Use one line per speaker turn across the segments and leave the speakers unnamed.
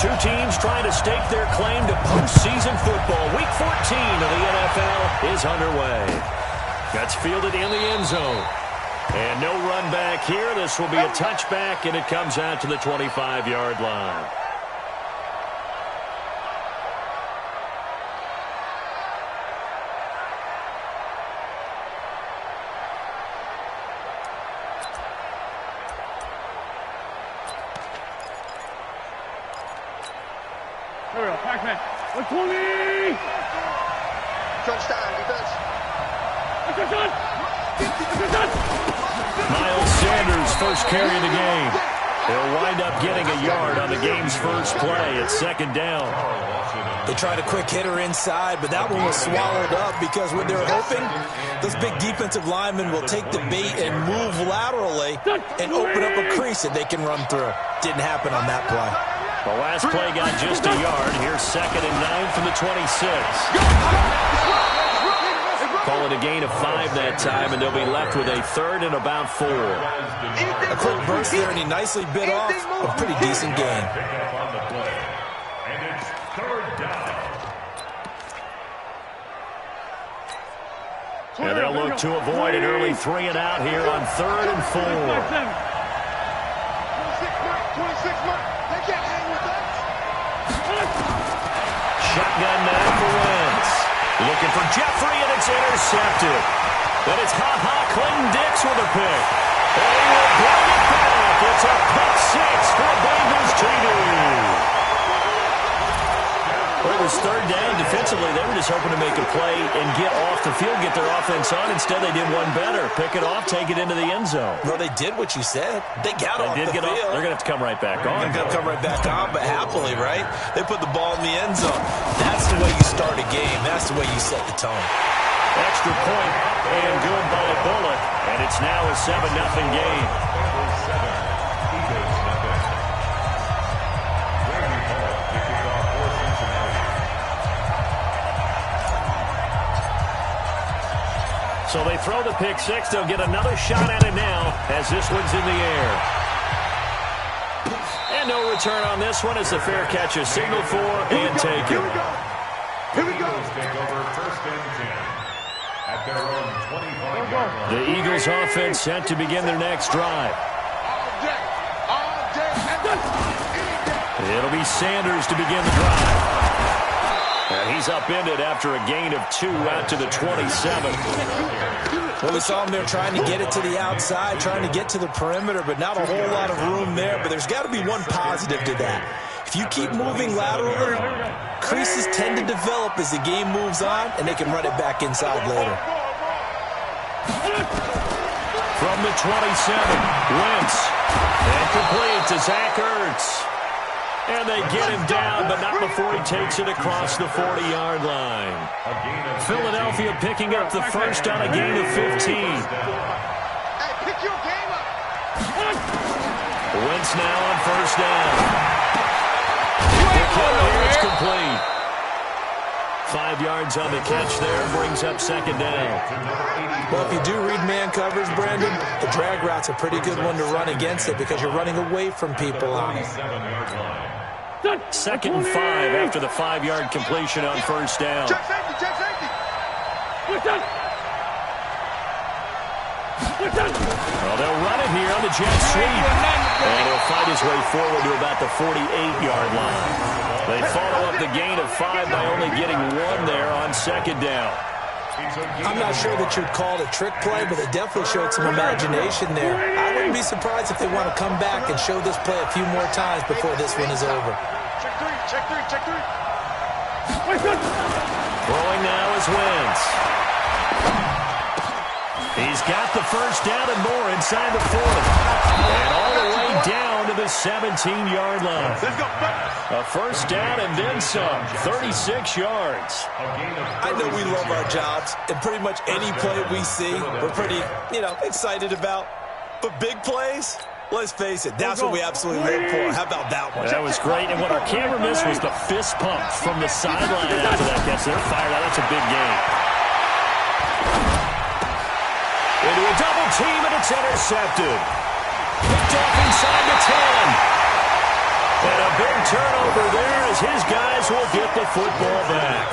Two teams trying to stake their claim to postseason football. Week 14 of the NFL is underway. That's fielded in the end zone. And no run back here. This will be a touchback, and it comes out to the 25-yard line.
Here we go, Pac-Man. 120!
Touchdown, defense.
Miles Sanders' first carry of the game. He'll wind up getting a yard on the game's first play. It's second down.
They tried a quick hitter inside, but that one was swallowed up because what they're hoping, those big defensive linemen will take the bait and move laterally and open up a crease that they can run through. Didn't happen on that play.
The last play got just a yard. Here's 2nd and 9 from the 26. Call it a gain of 5 that time, and they'll be left with a 3rd and about 4.
A quick burst there, and he nicely bit off a pretty decent gain.
And it's 3rd down.
And they'll look to avoid an early 3 and out here on 3rd and 4.
26 mark. They can't hang with us.
Shotgun now for Wentz. Looking for Jeffrey, and it's intercepted. Then it's Clinton Dix with a pick. And he will bring it back. It's a pick 6 for a Bengals TD. Well, it was 3rd down. Defensively, they were just hoping to make a play and get off the field, get their offense on. Instead, they did one better. Pick it off, take it into the end zone.
Well, they did what you said. They got off the field.
They're going to have to come right back on.
They're going to come right back on, but happily, right? They put the ball in the end zone. That's the way you start a game. That's the way you set the tone.
Extra point and good by Bullock. And it's now a 7-0 game. So they throw the pick 6. They'll get another shot at it now as this one's in the air. And no return on this one as the fair catch is signaled for and taken.
Here we go. Here we go.
Take over 1st and 10 at their own 25-yard line.
The Eagles offense set to begin their next drive.
All day, any day.
It'll be Sanders to begin the drive. And he's upended after a gain of 2 out to the 27.
Well, we saw him there trying to get it to the outside, trying to get to the perimeter, but not a whole lot of room there. But there's got to be one positive to that. If you keep moving laterally, creases tend to develop as the game moves on, and they can run it back inside later.
From the 27, Wentz. And complete to Zach Ertz. And they get him down, but not before he takes it across the 40-yard line. Philadelphia picking up the first on a gain of 15.
Hey, pick your game up.
Wentz now on 1st down. The kill here is complete. 5 yards on the catch there, brings up 2nd down.
Well, if you do read man coverage, Brandon, the drag route's a pretty good one to run against it because you're running away from people on it.
2nd and 5 after the 5-yard completion on 1st down.
Check safety, check safety.
Well, they'll run it here on the jet sweep. And he'll fight his way forward to about the 48-yard line. They follow up the gain of 5 by only getting 1 there on 2nd down.
I'm not sure that you'd call it a trick play, but they definitely showed some imagination there. I wouldn't be surprised if they want to come back and show this play a few more times before this one is over.
Check 3, check 3, check 3.
Throwing now is Wentz. He's got the first down and more inside the 40. And all the way down to the 17-yard line.
Let's go.
A first down and then some. 36 yards.
I know we love our jobs, and pretty much any play we see, we're pretty, excited about. But big plays, let's face it, that's what we absolutely live for. How about that one?
That was great. And what our camera missed was the fist pump from the sideline after that catch. They're fired out. That's a big game. Into a double team, and it's intercepted. Picked off inside the 10. And a big turnover there as his guys will get the football back.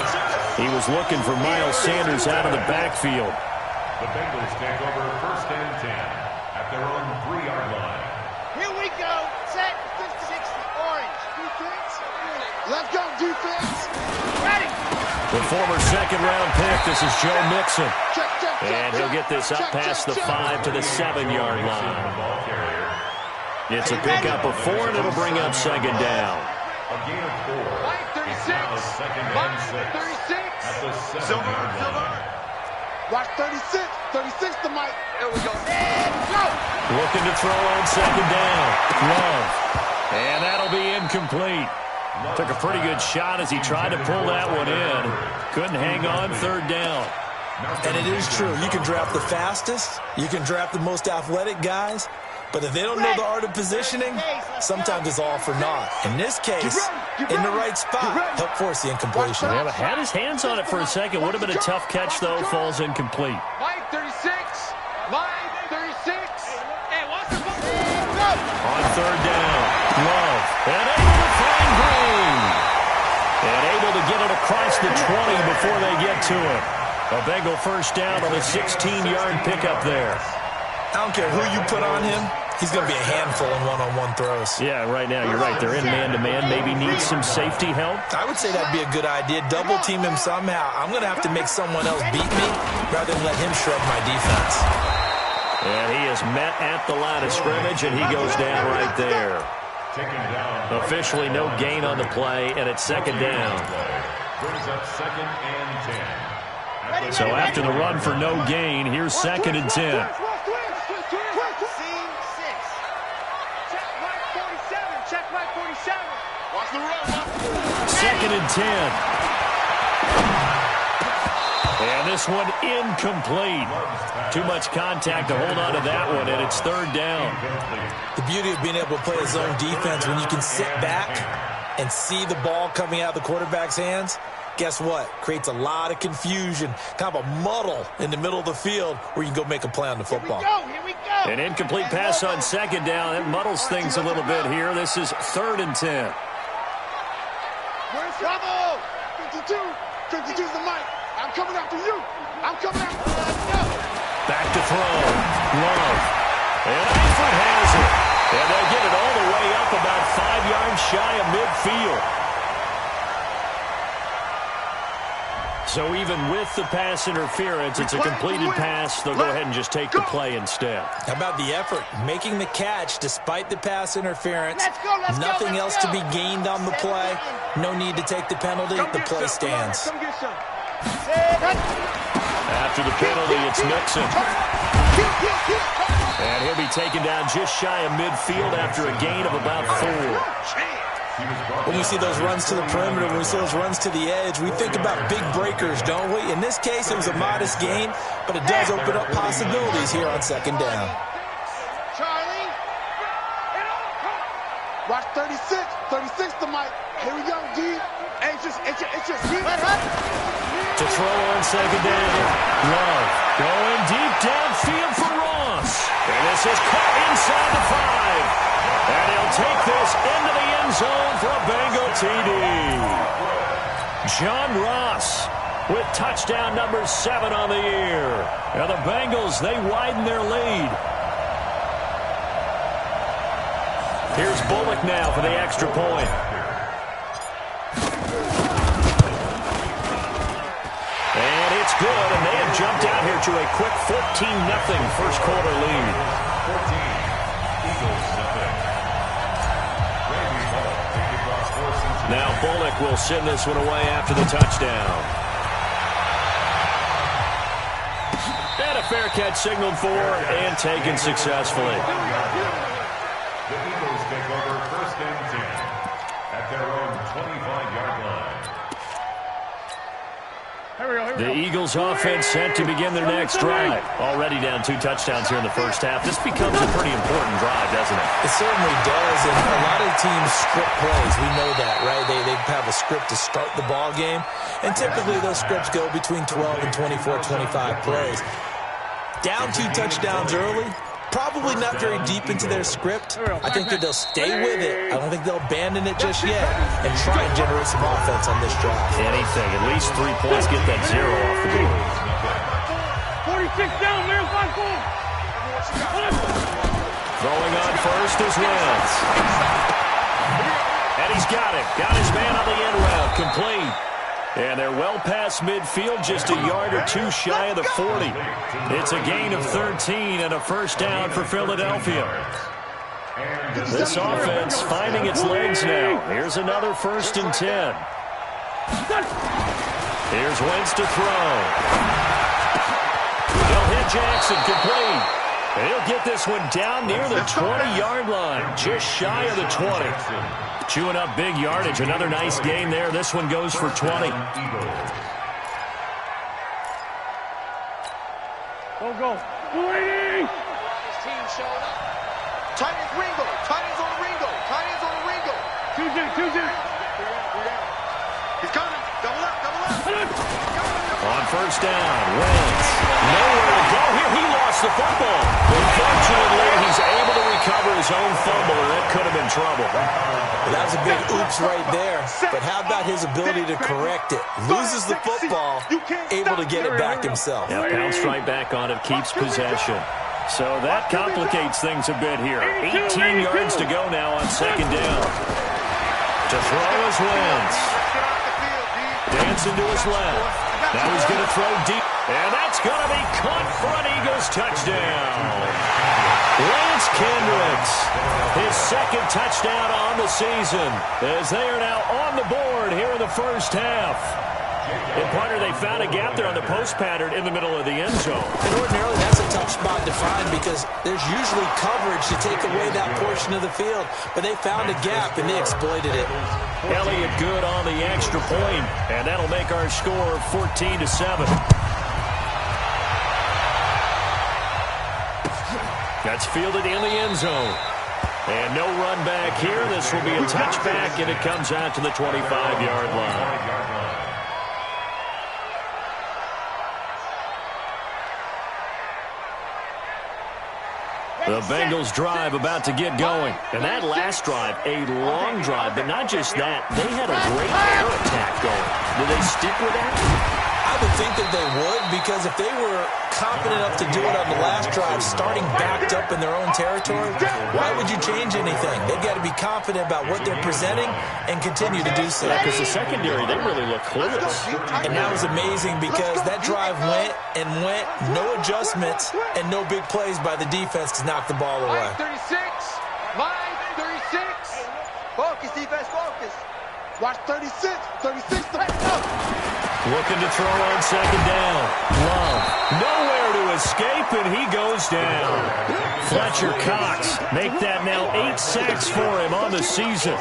He was looking for Miles Sanders out of the backfield.
The Bengals take over 1st and 10 at their own 3-yard line.
Here we go. Set. 60 orange. Defense. Let's go, defense. Ready.
The former second-round pick, this is Joe Mixon.
Check,
And he'll get this up past the 5 to the 7-yard line. It's a pickup of 4, and it'll bring up 2nd down.
A gain of 4.
Mike 36.
Mike
36.
At the 7-yard line.
Watch 36. 36 to Mike. There we go. And go.
Looking to throw on 2nd down. Love. And that'll be incomplete. Took a pretty good shot as he tried to pull that one in. Couldn't hang on 3rd down.
And it is true. You can draft the fastest. You can draft the most athletic guys. But if they don't know the art of positioning, sometimes it's all for naught. In this case, in the right spot, help force the incompletion.
Yeah, but had his hands on it for a second. Would have been a tough catch, though. Falls incomplete.
Mike 36. Mike 36. And watch the ball.
On 3rd down, Love. And able to find Green. And able to get it across the 20 before they get to it. A Bengal 1st down on a 16-yard pickup there.
I don't care who you put on him. He's going to be a handful in one-on-one throws.
Yeah, right now, you're right. They're in man-to-man. Maybe needs some safety help.
I would say that'd be a good idea. Double team him somehow. I'm going to have to make someone else beat me rather than let him shred my defense.
And he is met at the line of scrimmage, and he goes down right there. Officially no gain on the play, and it's 2nd down.
Brings up 2nd and 10.
So after the run for no gain, here's 2nd and 10.
Check right 47. Watch the run.
2nd and 10. And this one incomplete. Too much contact to hold on to that one, and it's 3rd down.
The beauty of being able to play a zone defense when you can sit back and see the ball coming out of the quarterback's hands, guess what? Creates a lot of confusion, kind of a muddle in the middle of the field where you can go make a play on the football.
Here we go.
An incomplete pass on 2nd down. It muddles things a little bit here. This is 3rd and 10.
Where's trouble? 52. 52's the mic. I'm coming after you. I'm coming after you. No.
Back to throw. Love. And Alford has it. And they'll get it all the way up about 5 yards shy of midfield. So even with the pass interference, it's a completed pass. They'll go ahead and just take the play instead.
How about the effort? Making the catch despite the pass interference.
Let's
Nothing
go.
else to be gained on the play. No need to take the penalty. The play stands.
Come get some.
After the penalty, it's Mixon. And he'll be taken down just shy of midfield after a gain of about 4.
When we see those runs to the perimeter, when we see those runs to the edge, we think about big breakers, don't we? In this case, it was a modest gain, but it does open up possibilities here on 2nd down.
Charlie. Watch 36. 36 to Mike. Here we go, D. Hey, it's just me.
To throw on 2nd down. Love going deep downfield for Ross. And this is caught inside the 5. And he'll take this into the end zone for a Bengal TD. John Ross with touchdown number 7 on the year. Now the Bengals, they widen their lead. Here's Bullock now for the extra point. And it's good, and they have jumped out here to a quick 14-0 first quarter lead.
14. Eagles 7.
Now Bullock will send this one away after the touchdown. And a fair catch signaled for and taken successfully.
The Eagles take over 1st and 10 at their own 25-yard line.
The Eagles offense set to begin their next drive. Already down 2 touchdowns here in the first half. This becomes a pretty important drive, doesn't it?
It certainly does, and a lot of teams script plays. We know that, right? They have a script to start the ball game, and typically those scripts go between 12 and 24, 25 plays. Down 2 touchdowns early, Probably not very deep into their script. I think that they'll stay with it. I don't think they'll abandon it just yet and try and generate some offense on this drive.
Anything. At least 3 points. Get that 0 off the board.
46 down, man. 5-4.
Throwing on first is Wentz. And he's got it. Got his man on the end route. Complete. And they're well past midfield, just a yard or two shy of the 40. It's a gain of 13 and a first down for Philadelphia. This offense finding its legs now. Here's another 1st and 10. Here's Wentz to throw. They'll hit Jackson, complete. And he'll get this one down near the 20-yard line, just shy of the 20. Chewing up big yardage. Another nice gain there. This one goes for 20.
Go. 280.
His team showed up. Tight ends Ringo. Tight ends on Ringo. Tight ends on Ringo.
Tuesday.
He's coming. Double up.
On first down, Wentz. Nowhere to go here. He lost the football. Unfortunately, he's able to recover his own fumble, and that could have been trouble.
Well, that was a big oops right there. But how about his ability to correct it? Loses the football, able to get it back himself.
Yeah, bounced right back on it, keeps possession. So that complicates things a bit here. 18 yards to go now on second down. To throw is Wentz. Dancing to his left. Now he's going to throw deep. And that's going to be caught for an Eagles touchdown. Lance Kendricks, his 2nd touchdown on the season, as they are now on the board here in the first half. And partner, they found a gap there on the post pattern in the middle of the end zone.
And ordinarily, that's a tough spot to find because there's usually coverage to take away that portion of the field. But they found a gap, and they exploited it.
Elliott good on the extra point, and that'll make our score 14-7. That's fielded in the end zone. And no run back here. This will be a touchback, and it comes out to the 25-yard line. The Bengals drive about to get going. And that last drive, a long drive, but not just that. They had a great air attack going. Do they stick with that?
I would think that they would, because if they were confident enough to do it on the last drive, starting backed up in their own territory, why would you change anything? They've got to be confident about what they're presenting and continue to do so.
Because the secondary, they really look clueless.
And that was amazing because that drive went, no adjustments, and no big plays by the defense to knock the ball away.
Line 36. Line 36. Focus, defense, focus. Watch 36. 36.
Looking to throw on second down. Love. Nowhere to escape, and he goes down. Fletcher Cox make that now 8 sacks for him on the season.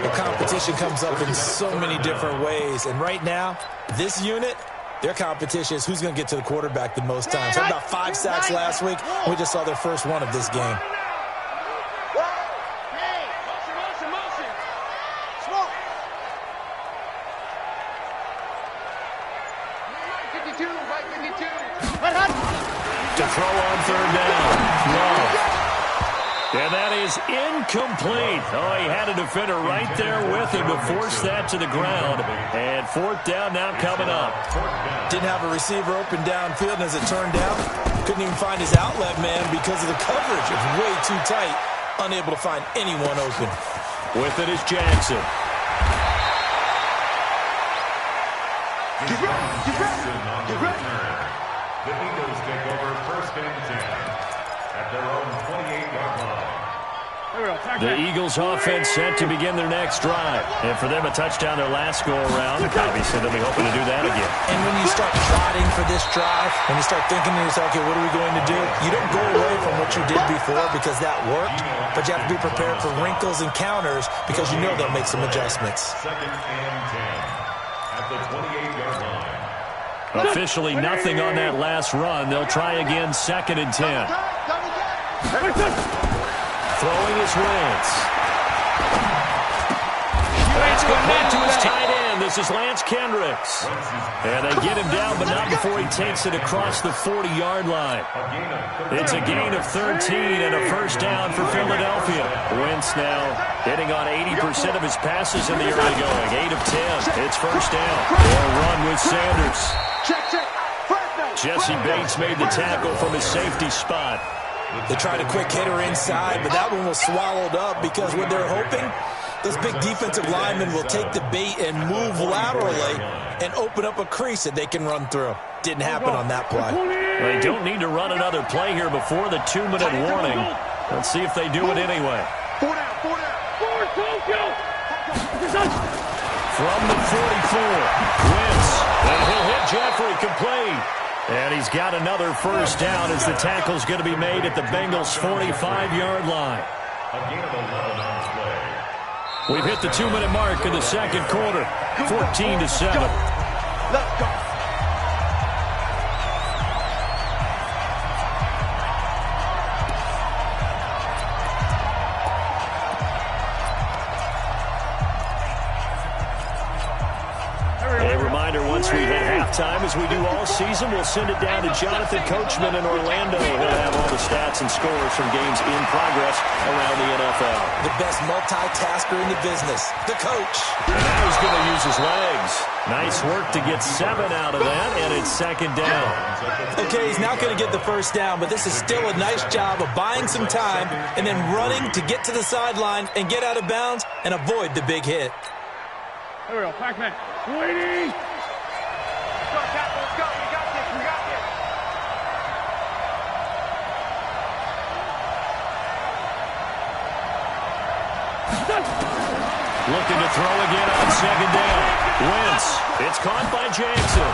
The competition comes up in so many different ways. And right now, this unit, their competition is who's going to get to the quarterback the most times. Had about 5 sacks last week. We just saw their first one of this game.
To throw on third down. Love. And that is incomplete. Oh, he had a defender right there with him to force that to the ground. And 4th down now coming up.
Didn't have a receiver open downfield, and as it turned out, couldn't even find his outlet man because of the coverage. It was way too tight, unable to find anyone open.
With it is Jackson.
Get ready.
The Eagles take over 1st and 10 at their own 28-yard line.
The Eagles offense set to begin their next drive. And for them, a touchdown their last go-around. Obviously, they'll be hoping to do that again.
And when you start plotting for this drive, when you start thinking to yourself, okay, what are we going to do? You don't go away from what you did before because that worked, but you have to be prepared for wrinkles and counters because you know they'll make some adjustments.
2nd and 10 at the 28-yard line.
Officially nothing on that last run. They'll try again 2nd and 10. Throwing his Wentz. That's complete to his tight end. And this is Lance Kendricks. And they get him down, but not before he takes it across the 40-yard line. It's a gain of 13 and a first down for Philadelphia. Wentz now hitting on 80% of his passes in the early going. 8 of 10. It's first down. They'll run with Sanders. Jesse Bates made the tackle from his safety spot.
They tried a quick hitter inside, but that one was swallowed up because what they're hoping, those big defensive linemen will take the bait and move laterally and open up a crease that they can run through. Didn't happen on that play.
They don't need to run another play here before the 2-minute warning. Let's see if they do it anyway. From the 44, Wentz, and he'll hit Jeffrey complete. And he's got another first down as the tackle's going to be made at the Bengals' 45-yard line. We've hit the 2-minute mark in the second quarter, 14-7.
Let's go.
Once we hit halftime, as we do all season, we'll send it down to Jonathan Coachman in Orlando. He'll have all the stats and scores from games in progress around the NFL.
The best multitasker in the business, the coach.
And now he's going to use his legs. Nice work to get 7 out of that, and it's second down.
Okay, he's not going to get the first down, but this is still a nice job of buying some time and then running to get to the sideline and get out of bounds and avoid the big hit.
There we go, Pac-Man. Waiting!
Let's go. We got this.
Looking to throw again on second down. Wentz. It's caught by Jackson.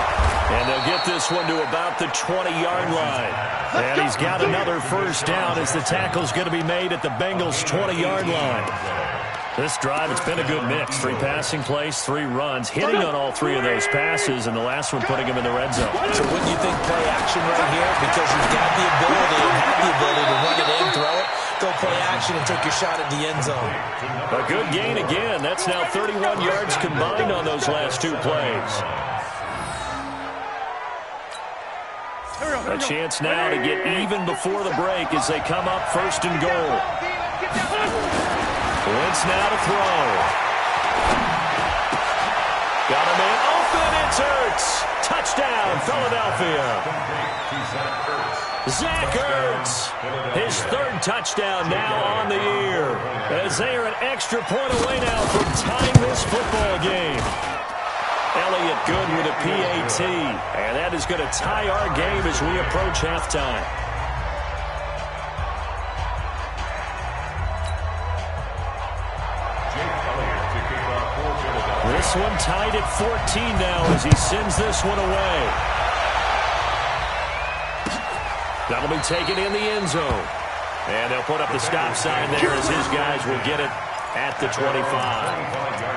And they'll get this one to about the 20-yard line. And he's got another first down as the tackle's going to be made at the Bengals' 20-yard line. This drive, it's been a good mix. 3 passing plays, 3 runs, hitting on all 3 of those passes, and the last one putting him in the red zone.
So wouldn't you think play action right here? Because you've got the ability and have the ability to run it in, throw it, go play action, and take your shot at the end zone.
A good gain again. That's now 31 yards combined on those last 2 plays. A chance now to get even before the break as they come up first and goal. Wentz now to throw. Got a man open. It's Ertz. Touchdown, Philadelphia. Zach Ertz. His 3rd touchdown now on the year. As they are an extra point away now from tying this football game. Elliott good with a PAT. And that is going to tie our game as we approach halftime. This one tied at 14 now as he sends this one away. That'll be taken in the end zone. And they'll put up the stop sign there as his guys will get it at the 25.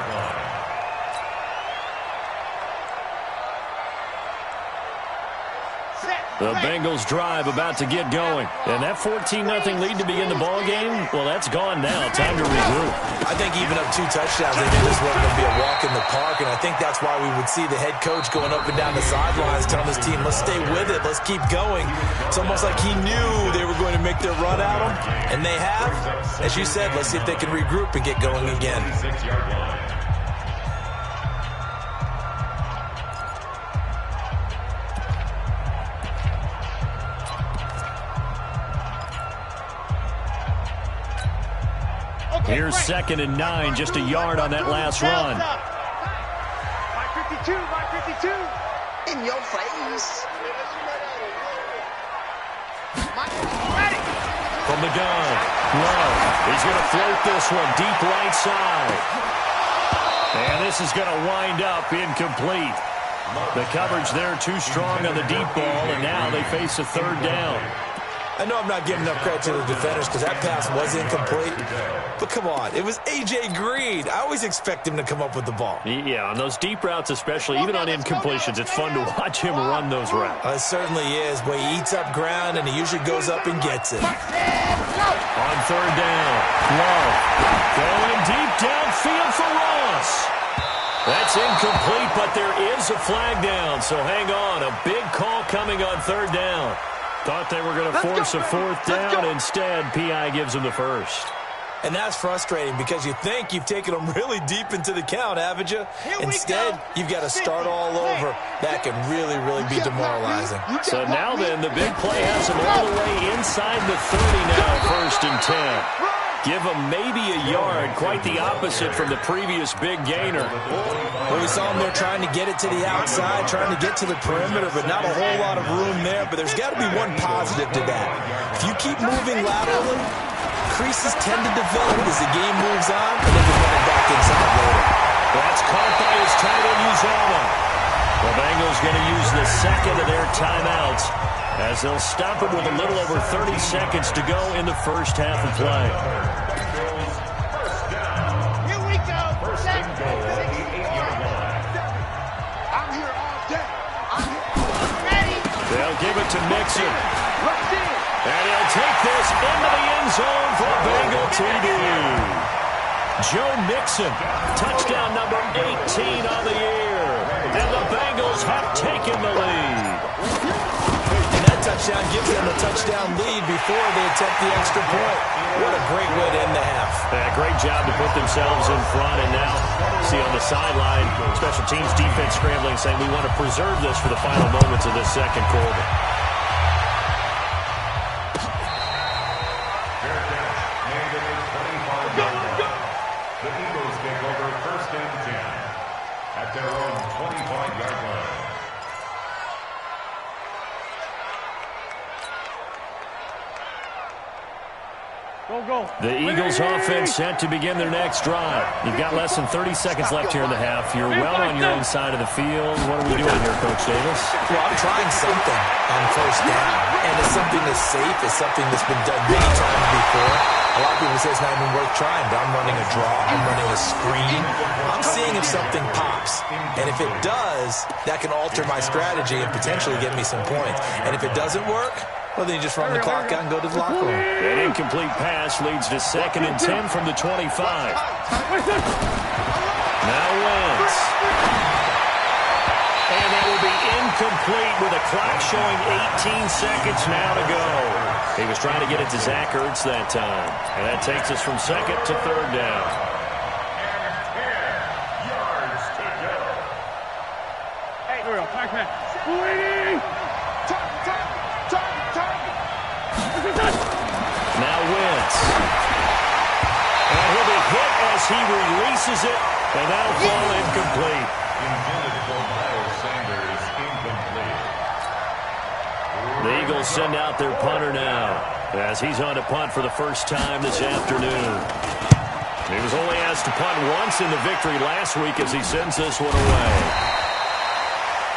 The Bengals drive about to get going. And that 14-0 lead to begin the ball game, well, that's gone now. Time to regroup.
I think even up 2 touchdowns, they knew this wasn't going to be a walk in the park, and I think that's why we would see the head coach going up and down the sidelines telling his team, let's stay with it, let's keep going. It's almost like he knew they were going to make their run at him, and they have. As you said, let's see if they can regroup and get going again.
Here's 2nd and 9, just a yard on that last run.
My 52. In your face.
From the gun, Love. He's going to float this one deep right side. And this is going to wind up incomplete. The coverage there too strong on the deep ball, and now they face a 3rd down.
I know I'm not giving enough credit to the defenders because that pass was incomplete. But come on, it was A.J. Green. I always expect him to come up with the ball.
Yeah, on those deep routes especially, even on incompletions, it's fun to watch him run those routes.
It certainly is, but he eats up ground and he usually goes up and gets it.
On 3rd down, Love going deep downfield for Ross. That's incomplete, but there is a flag down, so hang on. A big call coming on third down. Thought they were going to force a fourth down. Instead, P.I. gives them the first.
And that's frustrating because you think you've taken them really deep into the count, haven't you? Instead, you've got to start all over. That can really, really be demoralizing.
So now then, the big play has them all the way inside the 30 now, 1st and 10. Give them maybe a yard, quite the opposite from the previous big gainer.
Well, we saw them there trying to get it to the outside, trying to get to the perimeter, but not a whole lot of room there. But there's got to be one positive to that. If you keep moving laterally, creases tend to develop as the game moves on, and they can run it back inside later.
That's caught by his tight end, Uzomah. The Bengals going to use the second of their timeouts as they'll stop it with a little over 30 seconds to go in the first half of play.
Here we go. I'm here all day. I'm here. Ready?
They'll give it to Mixon. And he'll take this into the end zone for a Bengal TD. Joe Mixon, touchdown number 18 on the year. And the Bengals have taken the lead.
And that touchdown gives them a touchdown lead before they attempt the extra point. What a great way to end the half.
Great job to put themselves in front. And now, see on the sideline, special teams defense scrambling, saying we want to preserve this for the final moments of this second quarter.
The Eagles take over 1st and 10 at their own 25-yard line.
Go.
The Eagles offense set to begin their next drive. You've got less than 30 seconds left here in the half. You're well on your own side of the field. What are we doing here, Coach Davis?
Well, I'm trying something on 1st down, and it's something that's safe. It's something that's been done many times before. A lot of people say it's not even worth trying, but I'm running a draw. I'm running a screen. I'm seeing if something pops, and if it does, that can alter my strategy and potentially get me some points. And if it doesn't work, well, then you just run the clock out and go to the locker room.
An incomplete pass leads to 2nd and 10 from the 25. Now Wentz. And that will be incomplete with a clock showing 18 seconds now to go. He was trying to get it to Zach Ertz that time. And that takes us from 2nd to 3rd down.
And 10 yards to go.
Hey, here we go. Back man. Waiting.
Now Wentz. And he'll be hit as he releases it. And that'll fall incomplete.
Intended for Miles Sanders, incomplete.
The Eagles send out their punter now as he's on to punt for the first time this afternoon. He was only asked to punt once in the victory last week as he sends this one away.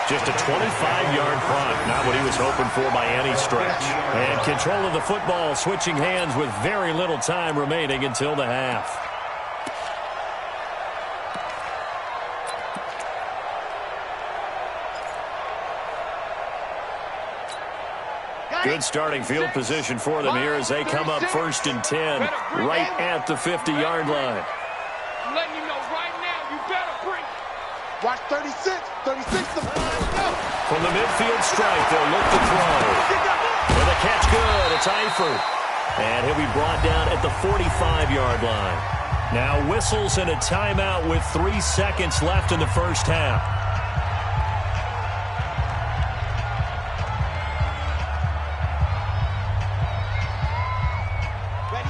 Just a 25-yard punt, not what he was hoping for by any stretch. And control of the football switching hands with very little time remaining until the half. Good starting field position for them here as they come up 1st and 10 right at the 50-yard line.
I'm letting you know right now, you better bring. Watch 36. 36.
From the midfield stripe, they'll look to throw. And the catch good. It's Eifert. And he'll be brought down at the 45-yard line. Now whistles and a timeout with 3 seconds left in the first half.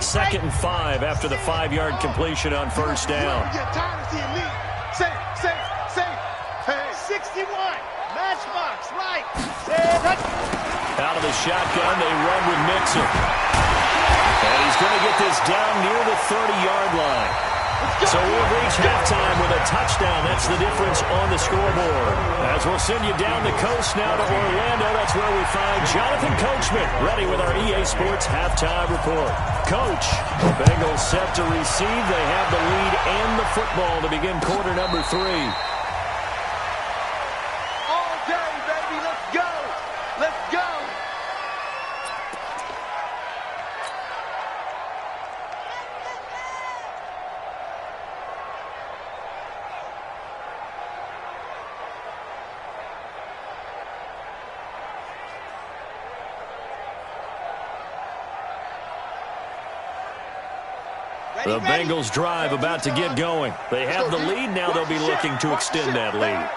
Second and 5 after the 5-yard completion on 1st down.
Hey, 61. Matchbox, right.
Out of the shotgun, they run with Mixon. And he's going to get this down near the 30-yard line. So we'll reach halftime with a touchdown. That's the difference on the scoreboard. As we'll send you down the coast now to Orlando, that's where we find Jonathan Coachman ready with our EA Sports halftime report. Coach, the Bengals set to receive. They have the lead and the football to begin quarter number 3.
All day, baby. Let's go. Let's go.
The Bengals drive about to get going. They have the lead. Now they'll be looking to extend that lead.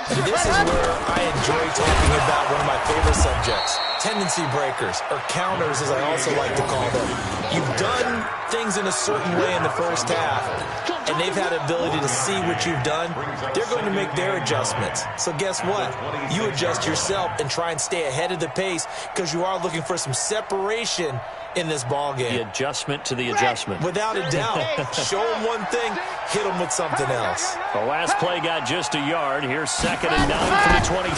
And this is where I enjoy talking about one of my favorite subjects, tendency breakers, or counters as I also like to call them. You've done things in a certain way in the first half, and they've had the ability to see what you've done. They're going to make their adjustments. So guess what? You adjust yourself and try and stay ahead of the pace because you are looking for some separation in this ball game.
The adjustment to the adjustment.
Without a doubt. Show them one thing, hit them with something else.
The last play got just a yard. Here's 2nd and 9 from the 26.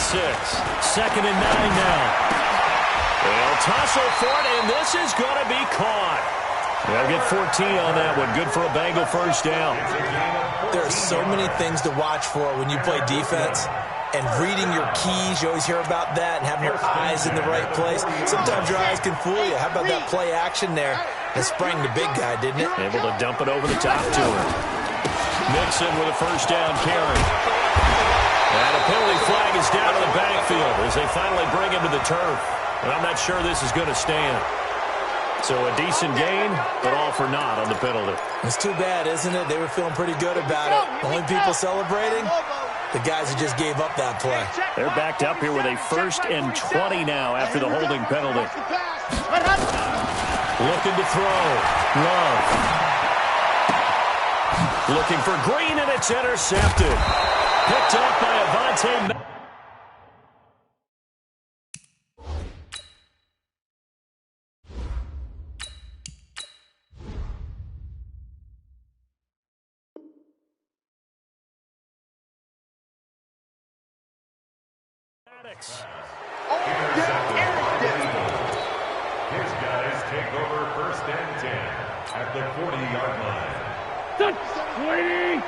2nd and 9 now. They'll tussle for it, and this is going to be caught. They'll get 14 on that one. Good for a Bengal first down.
There are so many things to watch for when you play defense. And reading your keys, you always hear about that, and having your eyes in the right place. Sometimes your eyes can fool you. How about that play action there? That sprang the big guy, didn't it?
Able to dump it over the top to him. Mixon with a first down carry. And a penalty flag is down to the backfield as they finally bring him to the turf. And I'm not sure this is going to stand. So a decent gain, but all for naught on the penalty.
It's too bad, isn't it? They were feeling pretty good about it. Only people celebrating, the guys who just gave up that play.
They're backed up here with a 1st and 20 now after the holding penalty. Looking to throw. Love. Looking for Green, and it's intercepted. Picked up by Avonte.
His guys take over 1st and 10 at the 40-yard line.
Waiting.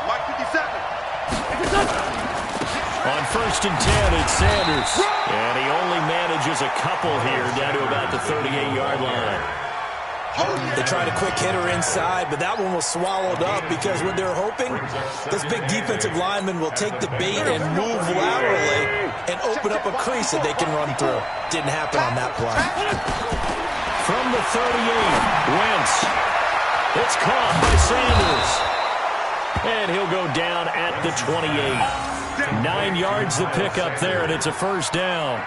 Mike 57.
On 1st and 10, it's Sanders. And he only manages a couple here down to about the 38-yard line.
They tried a quick hitter inside, but that one was swallowed up because what they're hoping, this big defensive lineman will take the bait and move laterally and open up a crease that they can run through. Didn't happen on that play.
From the 38, Wentz. It's caught by Sanders. And he'll go down at the 28. 9 yards to pick up there, and it's a first down.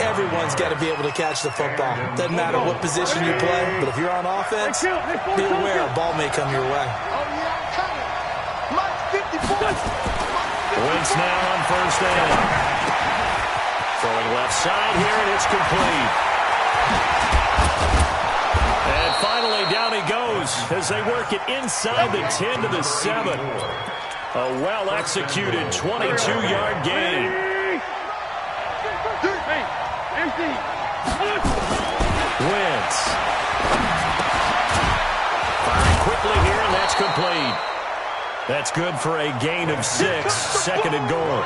Everyone's got to be able to catch the football. Doesn't matter what position you play, but if you're on offense, be aware a ball may come your way.
Wentz now on 1st down. Throwing left side here, and it's complete. And finally, down he goes as they work it inside the 10 to the 7. A well-executed 22-yard gain. Wentz. Firing quickly here, and that's complete. That's good for a gain of 6, 2nd and goal.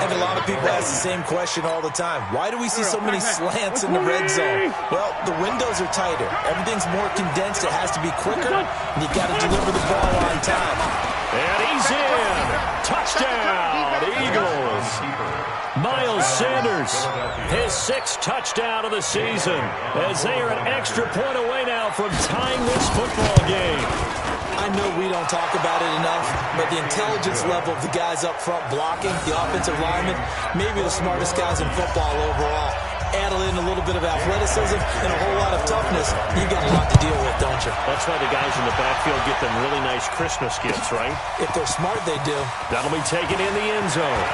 And a lot of people ask the same question all the time. Why do we see so many slants in the red zone? Well, the windows are tighter. Everything's more condensed. It has to be quicker, and you got to deliver the ball on time.
And he's in. Touchdown, Eagles. Miles Sanders, his 6th touchdown of the season, as they are an extra point away now from tying this football game.
I know we don't talk about it enough, but the intelligence level of the guys up front blocking, the offensive linemen, maybe the smartest guys in football overall. Add in a little bit of athleticism and a whole lot of toughness, you got a lot to deal with, don't you?
That's why the guys in the backfield get them really nice Christmas gifts, right?
If they're smart, they do.
That'll be taken in the end zone.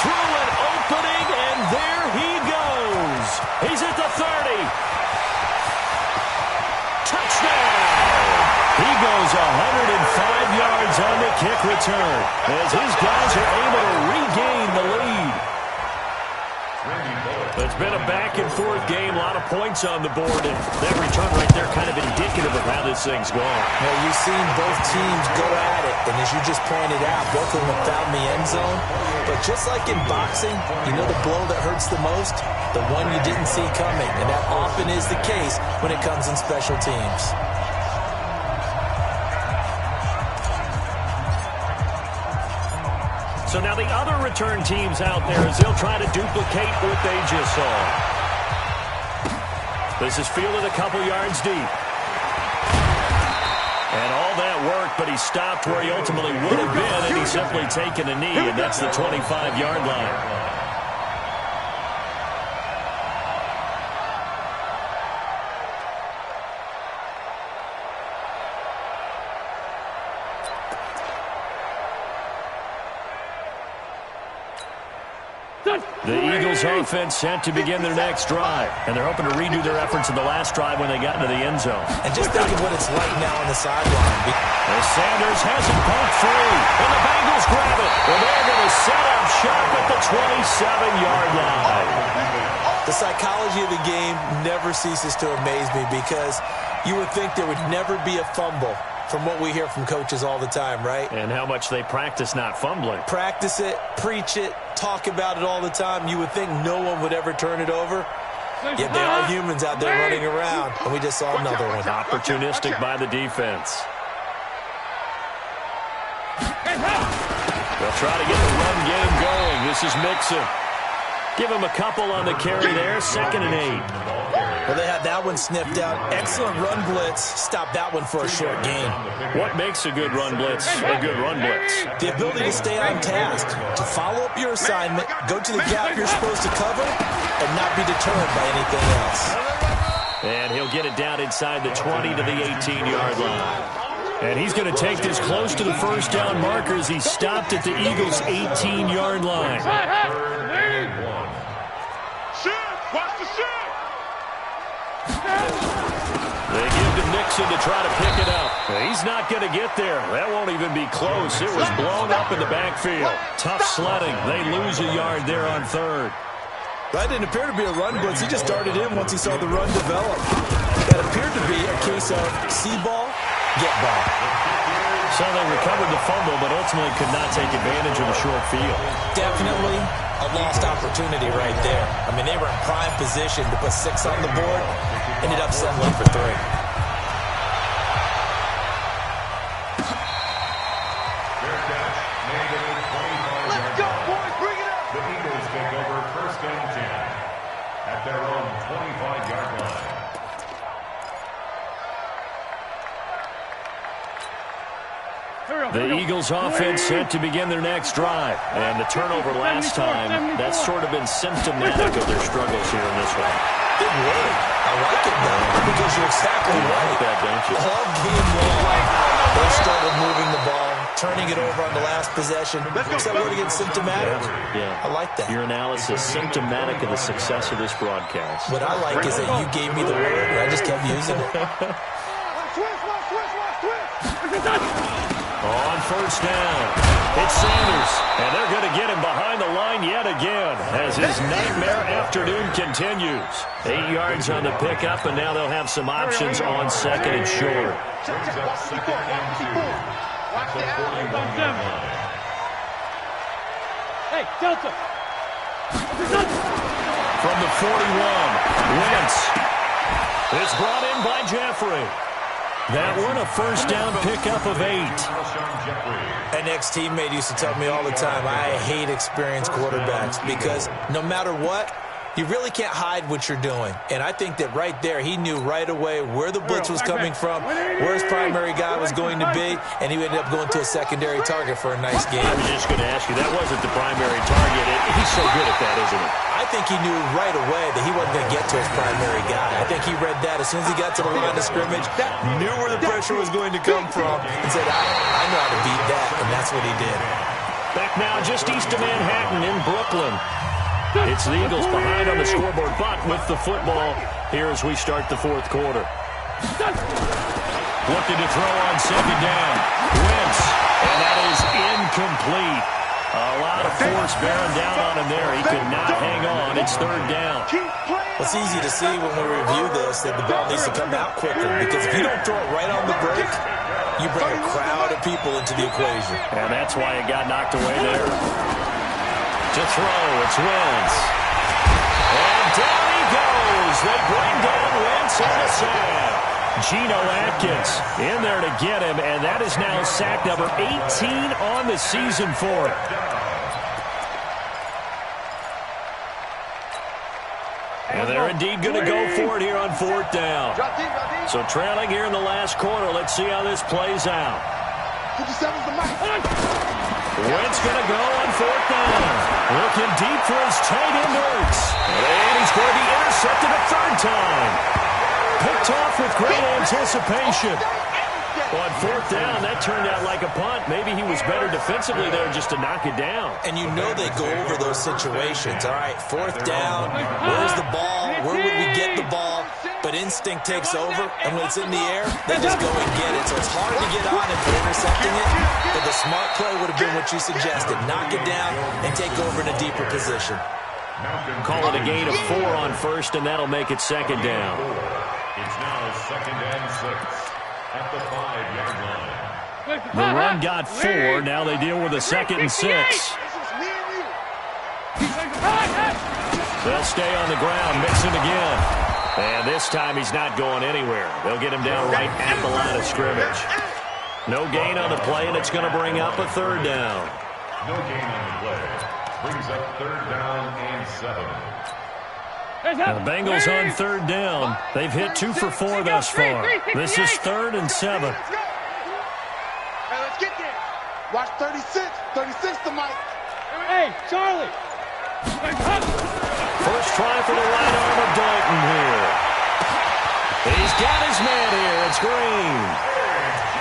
Through an opening, and there he goes. He's at the 30. Touchdown! He goes 105 yards on the kick return as his guys are able to regain the lead. It's been a back-and-forth game, a lot of points on the board, and that return right there kind of indicative of how this thing's going.
Well, you've seen both teams go at it, and as you just pointed out, both of them have found the end zone. But just like in boxing, you know the blow that hurts the most? The one you didn't see coming, and that often is the case when it comes in special teams.
So now the other return teams out there as they'll try to duplicate what they just saw. This is fielded a couple yards deep. And all that work, but he stopped where he ultimately would have been, and he's simply taken a knee, and that's the 25-yard line. The Eagles offense set to begin their next drive, and they're hoping to redo their efforts in the last drive when they got into the end zone.
And just think of what it's like now on the sideline.
As Sanders has it poked free, and the Bengals grab it. And they're going to set up shop at the 27-yard line.
The psychology of the game never ceases to amaze me because you would think there would never be a fumble from what we hear from coaches all the time, right?
And how much they practice not fumbling.
Practice it, preach it, talk about it all the time. You would think no one would ever turn it over. Yet they are humans out there running around, and we just saw another one.
Opportunistic by the defense. They'll try to get the run game going. This is Mixon. Give him a couple on the carry there, 2nd and 8.
Well, they had that one sniffed out. Excellent run blitz. Stop that one for a short gain.
What makes a good run blitz a good run blitz?
The ability to stay on task, to follow up your assignment, go to the gap you're supposed to cover, and not be deterred by anything else.
And he'll get it down inside the 20 to the 18-yard line. And he's going to take this close to the first down marker as he's stopped at the Eagles' 18-yard line.
Watch the shit!
They give to Mixon to try to pick it up. He's not going to get there. That won't even be close. It was blown up in the backfield. Tough sledding. They lose a yard there on 3rd.
That didn't appear to be a run blitz. He just started in once he saw the run develop. That appeared to be a case of see ball, get ball.
So they recovered the fumble, but ultimately could not take advantage of the short field.
Definitely a lost opportunity right there. I mean, they were in prime position to put 6 on the board. Ended up settling for 3.
Let's go, boys! Bring it up!
The Eagles take over 1st and 10 at their own 25-yard line.
The Eagles offense set to begin their next drive. And the turnover last time, that's sort of been symptomatic of their struggles here in this one.
Big word. I like it, though, because you're exactly right.
That, don't you?
All game long, they struggled moving the ball, turning it over on the last possession. What's that word again? Symptomatic?
Yeah.
I like that.
Your analysis, symptomatic of the success of this broadcast.
What I like is that you gave me the word, and I just kept using it.
On 1st down, it's Sanders, and they're going to get him behind the line yet again as his nightmare afternoon continues. 8 yards on the pickup, and now they'll have some options on 2nd and short.
Hey, Delta.
From the 41, Wentz. It's brought in by Jeffrey. That one, a 1st down pickup of 8.
An ex-teammate used to tell me all the time, I hate experienced quarterbacks because no matter what, you really can't hide what you're doing. And I think that right there, he knew right away where the blitz was coming from, where his primary guy was going to be, and he ended up going to a secondary target for a nice game.
I was just going to ask you, that wasn't the primary target. He's so good at that, isn't he?
I think he knew right away that he wasn't going to get to his primary guy. I think he read that as soon as he got to the line of scrimmage, knew where the pressure was going to come from, and said, I know how to beat that, and that's what he did.
Back now just east of Manhattan in Brooklyn. It's the Eagles behind on the scoreboard, but with the football here as we start the 4th quarter. Looking to throw on 2nd down. Wentz, and that is incomplete. A lot of force bearing down on him there. He could not hang on. It's 3rd down.
It's easy to see when we review this that the ball needs to come out quicker because if you don't throw it right on the break, you bring a crowd of people into the equation.
And that's why it got knocked away there. To throw, it's Wentz. And down he goes. They bring down Wentz on the sack. Geno Atkins in there to get him, and that is now sack number 18 on the season for him. And they're indeed going to go for it here on fourth down. So trailing here in the last quarter. Let's see how this plays out.
57's the mic.
Wentz going to go on fourth down. Looking deep for his tight end, Ertz. And he's going to be intercepted a third time. Picked off with great anticipation. On fourth down, that turned out like a punt. Maybe he was better defensively there just to knock it down.
And you know they go over those situations. All right, fourth down, where's the ball? Where would we get the ball? But instinct takes over, and when it's in the air, they just go and get it. So it's hard to get on him for intercepting it, but the smart play would have been what you suggested. Knock it down and take over in a deeper position.
Call it a gain of 4 on first, and that'll make it second down.
It's now second and 6 at the 5-yard line.
The run got 4. Now they deal with a second and 6. They'll stay on the ground, mixing again. And this time he's not going anywhere. They'll get him down right at the line of scrimmage. No gain on the play, and it's going to bring up a third down.
No gain on the play. Brings up third down and 7.
Now the Bengals on third down. They've hit 2 for 4 thus far. This is 3rd and 7.
Hey, let's get there. Watch 36. 36 the mic.
Hey, Charlie.
First try for the right arm of Dalton here. He's got his man here. It's Green.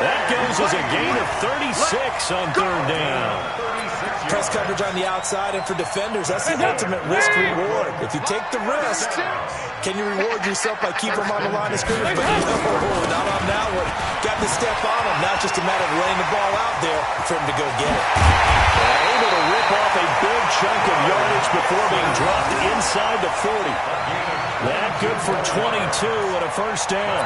That goes as a gain of 36 on third down.
Press coverage on the outside, and for defenders, that's the ultimate risk-reward. If you take the risk, can you reward yourself by keeping them on the line of scrimmage? But no, not on that one. Got to step on him. Now just a matter of laying the ball out there for him to go get it.
Able to rip off a big chunk of yardage before being dropped inside the 40. That good for 22 and a first down.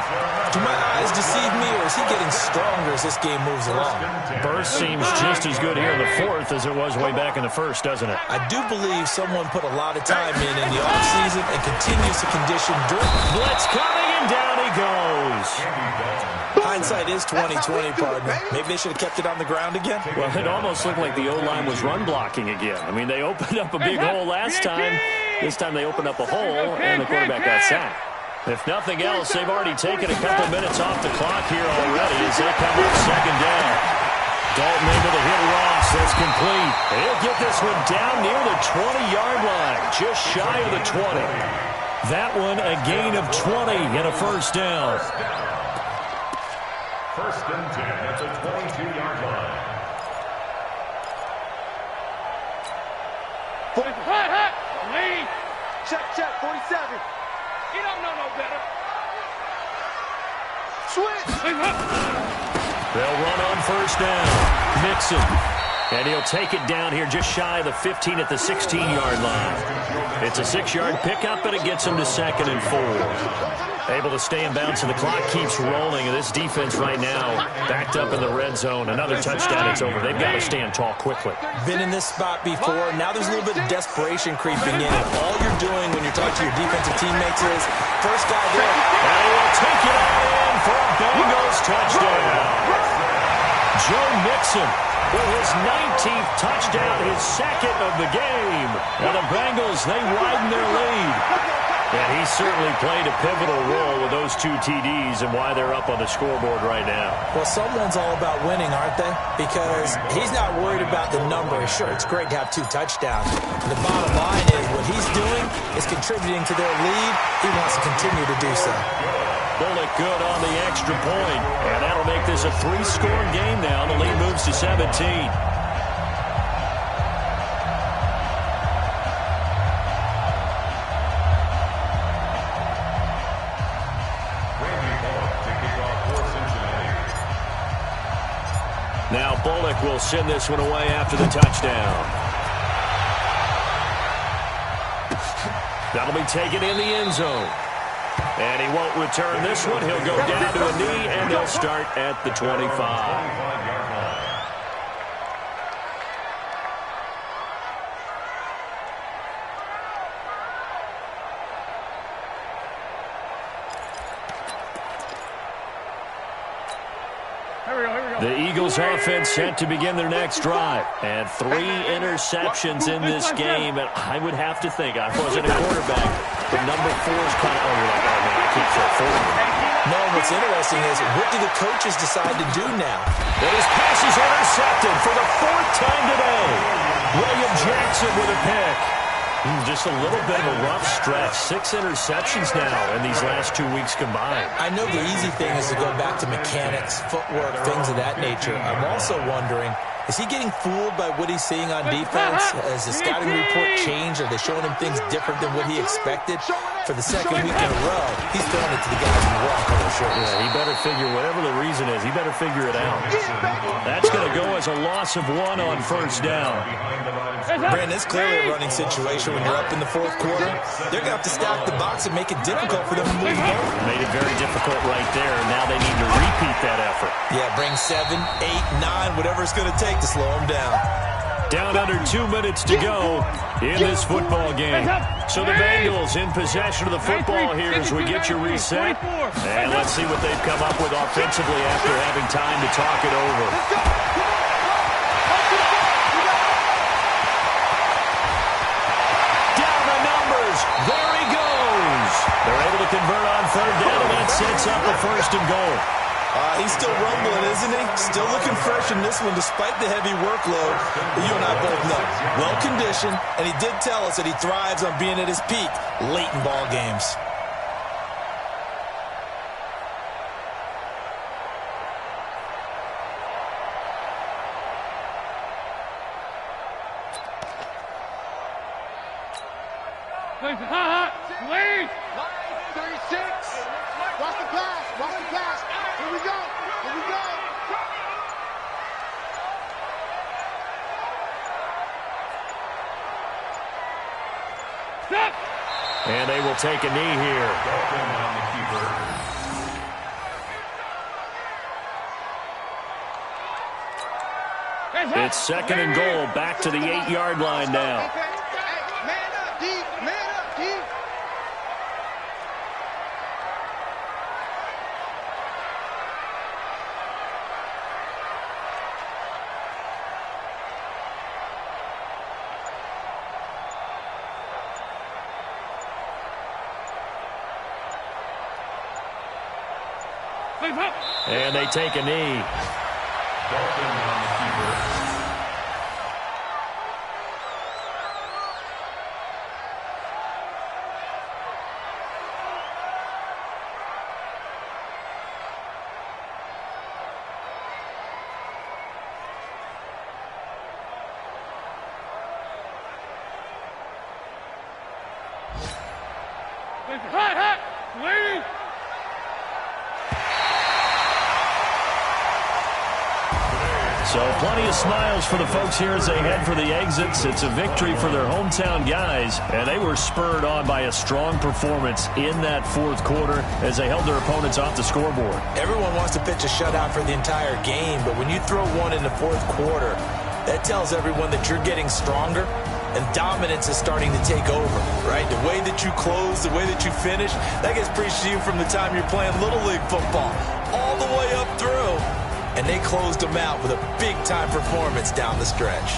Do my eyes deceive me, or is he getting stronger as this game moves along?
Burst seems just as good here in the fourth as it was way back in the first, doesn't it?
I do believe someone put a lot of time in the offseason and continues to condition during.
Blitz coming, and down he goes.
Hindsight is 20/20, partner. Maybe they should have kept it on the ground again.
Well, it almost looked like the O-line was run blocking again. I mean, they opened up a big hole last time. This time they opened up a hole, and the quarterback got sacked. If nothing else, they've already taken a couple minutes off the clock here already as they come up second down. Dalton able to hit Ross. That's complete. He'll get this one down near the 20-yard line, just shy of the 20. That one a gain of 20 and a first down.
First and 10 at the 22-yard line.
Lee.
Check, 47.
You don't know no better.
Switch.
They'll run on first down. Mixon. And he'll take it down here just shy of the 15 at the 16-yard line. It's a 6-yard pickup, but it gets him to second and 4. Able to stay in bounds, and the clock keeps rolling. And this defense right now backed up in the red zone. Another touchdown, it's over. They've got to stand tall quickly.
Been in this spot before. Now there's a little bit of desperation creeping in. All you're doing when you're talking to your defensive teammates is, first guy there.
And he will take it all in for a Bengals touchdown. Joe Mixon with his 19th touchdown, his second of the game. And the Bengals, they widen their lead. And he certainly played a pivotal role with those 2 TDs and why they're up on the scoreboard right now.
Well, someone's all about winning, aren't they? Because he's not worried about the number. Sure, it's great to have 2 touchdowns. The bottom line is what he's doing is contributing to their lead. He wants to continue to do so.
Bullock good on the extra point. And that'll make this a 3-score game now. The lead moves to 17. Now Bullock will send this one away after the touchdown. That'll be taken in the end zone. And he won't return this one. He'll go down to a knee, and they'll start at the 25. The Eagles offense set to begin their next drive. And 3 interceptions in this game. And I would have to think, I wasn't a quarterback, The number 4 is kind of, oh, you're like, oh, man, I can't throw 40.
No, what's interesting is, what do the coaches decide to do now?
And his pass is intercepted for the 4th time today. William Jackson with a pick. Just a little bit of a rough stretch. 6 interceptions now in these last 2 weeks combined.
I know the easy thing is to go back to mechanics, footwork, things of that nature. I'm also wondering, is he getting fooled by what he's seeing on defense? Has the scouting report changed? Are they showing him things different than what he expected? For the second week in a row, he's throwing it to the guys in the white collar shirts.
Yeah, he better figure, whatever the reason is, he better figure it out. That's going to go as a loss of 1 on first down.
Brandon, it's clearly a running situation when you're up in the 4th quarter. They're going to have to stack the box and make it difficult for them to move the ball.
Made it very difficult right there, and now they need to repeat that effort.
Yeah, bring 7, 8, 9, whatever it's going to take to slow them down.
Down under 2 minutes to go in this football game. So the Bengals in possession of the football here as we get you reset. And let's see what they've come up with offensively after having time to talk it over. Down the numbers. There he goes. They're able to convert on 3rd down, and that sets up a 1st and goal.
He's still rumbling, isn't he? Still looking fresh in this one despite the heavy workload. You and I both know. Well-conditioned, and he did tell us that he thrives on being at his peak late in ball games.
Lead! 36! Watch the pass! Watch the pass! Here we go! Here we go!
And they will take a knee here. It's 2nd and goal, back to the 8-yard line now.
Man up, D! Man up, D!
And they take a knee. So plenty of smiles for the folks here as they head for the exits. It's a victory for their hometown guys, and they were spurred on by a strong performance in that 4th quarter as they held their opponents off the scoreboard.
Everyone wants to pitch a shutout for the entire game, but when you throw one in the 4th quarter, that tells everyone that you're getting stronger and dominance is starting to take over, right? The way that you close, the way that you finish, that gets preached to you from the time you're playing Little League football all the way up through. And they closed them out with a big-time performance down the stretch.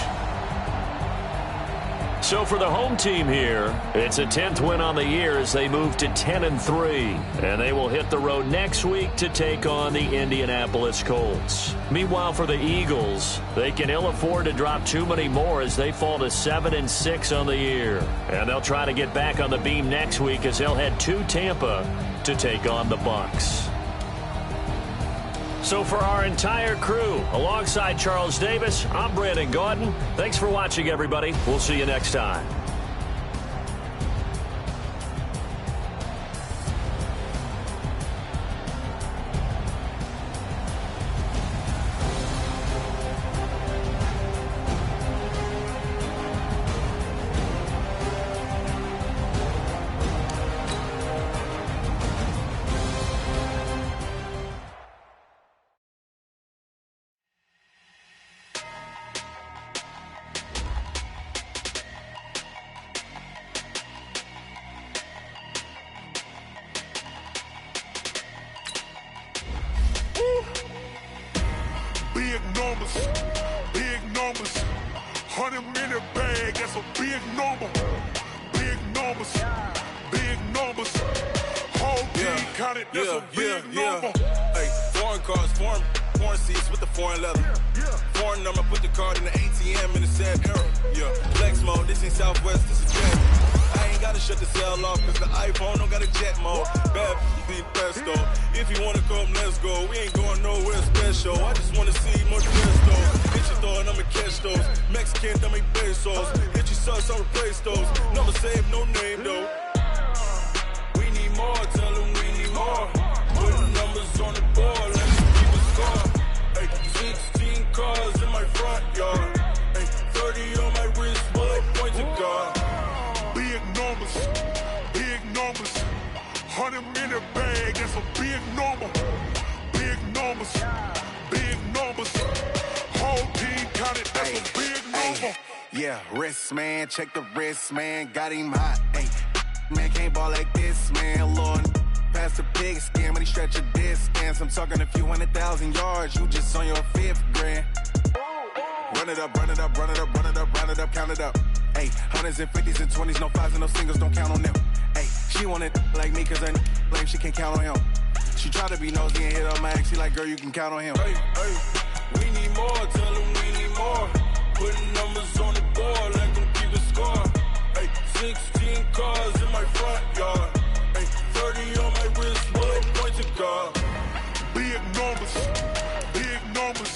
So for the home team here, it's a 10th win on the year as they move to 10-3. And they will hit the road next week to take on the Indianapolis Colts. Meanwhile, for the Eagles, they can ill afford to drop too many more as they fall to 7-6 on the year. And they'll try to get back on the beam next week as they'll head to Tampa to take on the Bucs. So for our entire crew, alongside Charles Davis, I'm Brandon Gaudin. Thanks for watching, everybody. We'll see you next time.
Big numbers, 100-minute bag, that's a big number. Big numbers, big big numbers. Whole team counted, that's a big number.
Hey, foreign cars, foreign seats with the foreign leather. Foreign number, put the card in the ATM in the sad era. Yeah, flex mode, this ain't Southwest, this is jet. I ain't gotta shut the cell off, cause the iPhone don't got a jet mode. Bad be pesto. If you wanna come, let's go. We ain't going nowhere special. I just wanna see more pesto. Hit your throw and I'ma catch those. Mexican, dummy pesos. Hit your sus, I'll replace those. Never save no name though. We need more, tell them we need more. Put the numbers on the board, let me keep a score. Hey, 16 cars in my front yard. Hey, 30 on my wrist, bullet point to God.
Big numbers, big numbers. 100 minute bag, that's a big number. Big numbers, big numbers. Whole team counted, that's a big number.
Yeah, wrist man, check the wrist man, got him hot. Hey, man can't ball like this, man. Lord, past the pig skin, when he stretch a disc. I'm talking a few 100,000 yards, you just on your 5th grand. Run it up, run it up, run it up, run it up, run it up, count it up. Hey, hundreds and 50s and 20s, no 5s and no singles, don't count on them. Hey, she want it like me, cause her blame she can't count on him. She try to be nosy and hit up my ex, she like, girl, you can count on him. Hey, we need more, tell them we need more. Putting numbers on the board, let them keep a score. Hey, 16 cars in my front yard. Hey, 30 on my wrist, bullet point to God.
Big numbers, big numbers.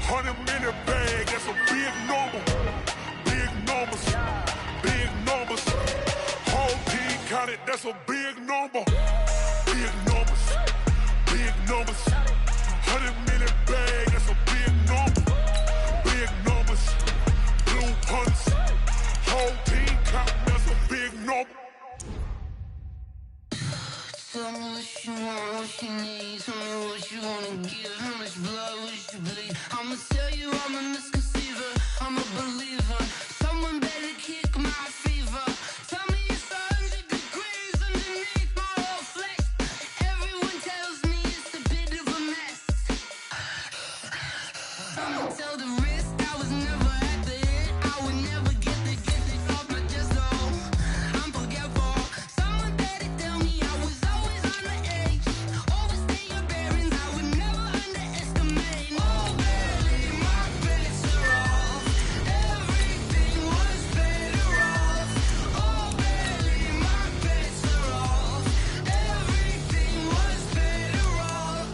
100 minute bag, that's a big number. Big numbers, big numbers. Whole team counted, that's a big number. Big numbers, big numbers. 100 minute bag, that's a big number. Big numbers, blue punts. Whole team counting, that's a big number.
Tell me what you want, what you need. Tell me what you wanna give. How much blood would you bleed? I'ma tell you I'm a misconceiver. I'm a believer. Someone better kick my fever. Tell me it's 100 degrees underneath my whole flesh. Everyone tells me it's a bit of a mess. I'ma tell the risk I was never at the hit. I would never get it off my chest though. I'm forgetful. Someone better tell me I was always on the edge. Overstay your bearings, I would never underestimate. Oh baby, my bets are off. Everything was better off. Oh baby, my bets are off. Everything was better off.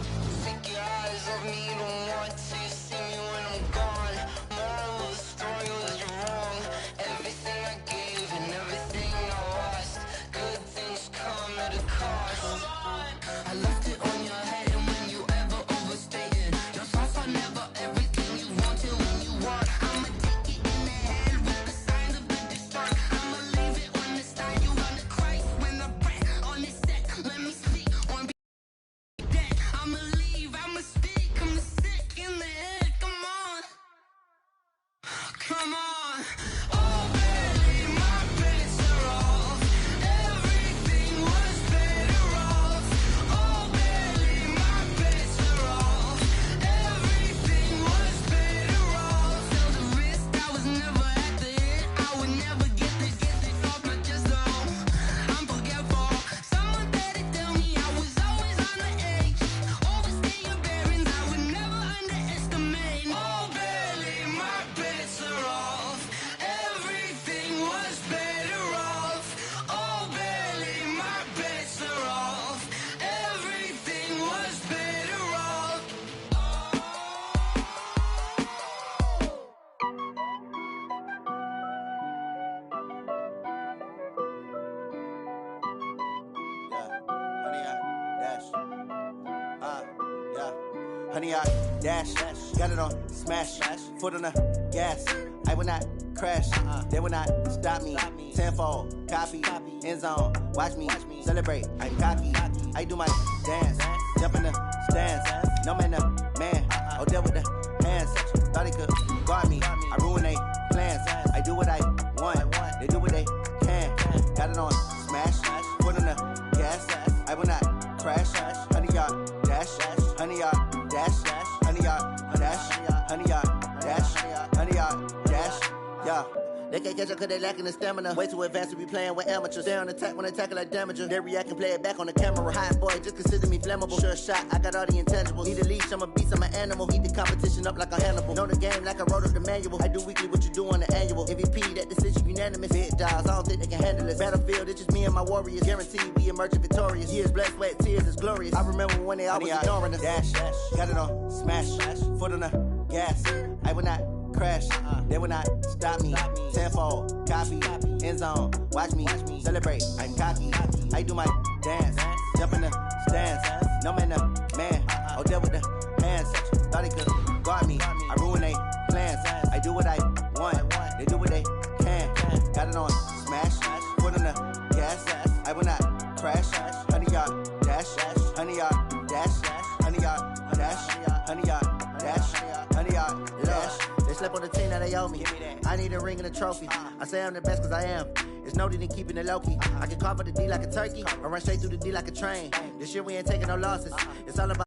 Take your eyes off me, you don't want to see me when I'm gone. Moral of the story was you're wrong. Everything I gave and everything I lost. Good things come at a cost. I left it on your head, and when you ever overstay it, your thoughts are never everything you wanted when you want. I'ma take it in the head with the signs of the destroy. I'ma leave it on the side. You gonna cry when I breath on this set. Let me speak on that. I'ma leave, I'ma speak. I'm sick in the head. Come on, come on. Oh baby, my bets are off. Everything was better off. Oh baby, my bets are off. Everything was better off. Tell the risk I was never at the hit. I would never get it off my chest though. I'm forgetful. Someone better tell me I was always on the edge. Overstay your bearings, I would never underestimate. Oh baby, my bets are off. Everything was better off. Oh baby, my bets are off. Everything was better off.
Honey, I dash, got it on smash, foot on the gas. I will not crash, they will not stop me. Tenfold, copy, end zone, watch me celebrate. I'm cocky, I do my dance, jump in the stands. No man, the man, oh, deal with the hands. Thought he could guard me, I ruin they plans. I do what I want, they do what they can. Got it on smash, foot on the gas. I will not crash, honey, y'all dash, honey, y'all dash, honey, y'all dash, honey, y'all dash, honey, y'all dash, yeah. They can't catch up cause they lacking the stamina. Way too advanced to be playing with amateurs. Stay on attack when they tackle like damager. They react and play it back on the camera. Hot boy, just consider me flammable. Sure shot, I got all the intangibles. Need a leash, I'm a beast, I'm an animal. Heat the competition up like a Hannibal. Know the game like I wrote up the manual. I do weekly what you do on the annual. MVP, that decision unanimous. Big dogs, I don't think they can handle it. Battlefield, it's just me and my warriors. Guaranteed we emerging victorious. Years, blood, sweat, tears, it's glorious. I remember when they always ignoring us. Dash, got it on, smash, foot on the gas. I will not crash, they will not stop me. Tenfold, copy, end zone, watch me celebrate. I'm cocky, I do my dance, jump in the stands. No man, the man, oh, there with the hands. Thought they could guard me, I ruin they plans. I do what I want, they do what they can. Got it on, smash, foot on the gas. I will not crash, 100 yard dash, 100 yard dash, 100 yard dash, 100 yard dash, 100 yard dash. They slept on the team that they owe me. I need a ring and a trophy. I say I'm the best cause I am. It's no need in keeping it low-key. I can carve up the D like a turkey or run straight through the D like a train. This year we ain't taking no losses. It's all about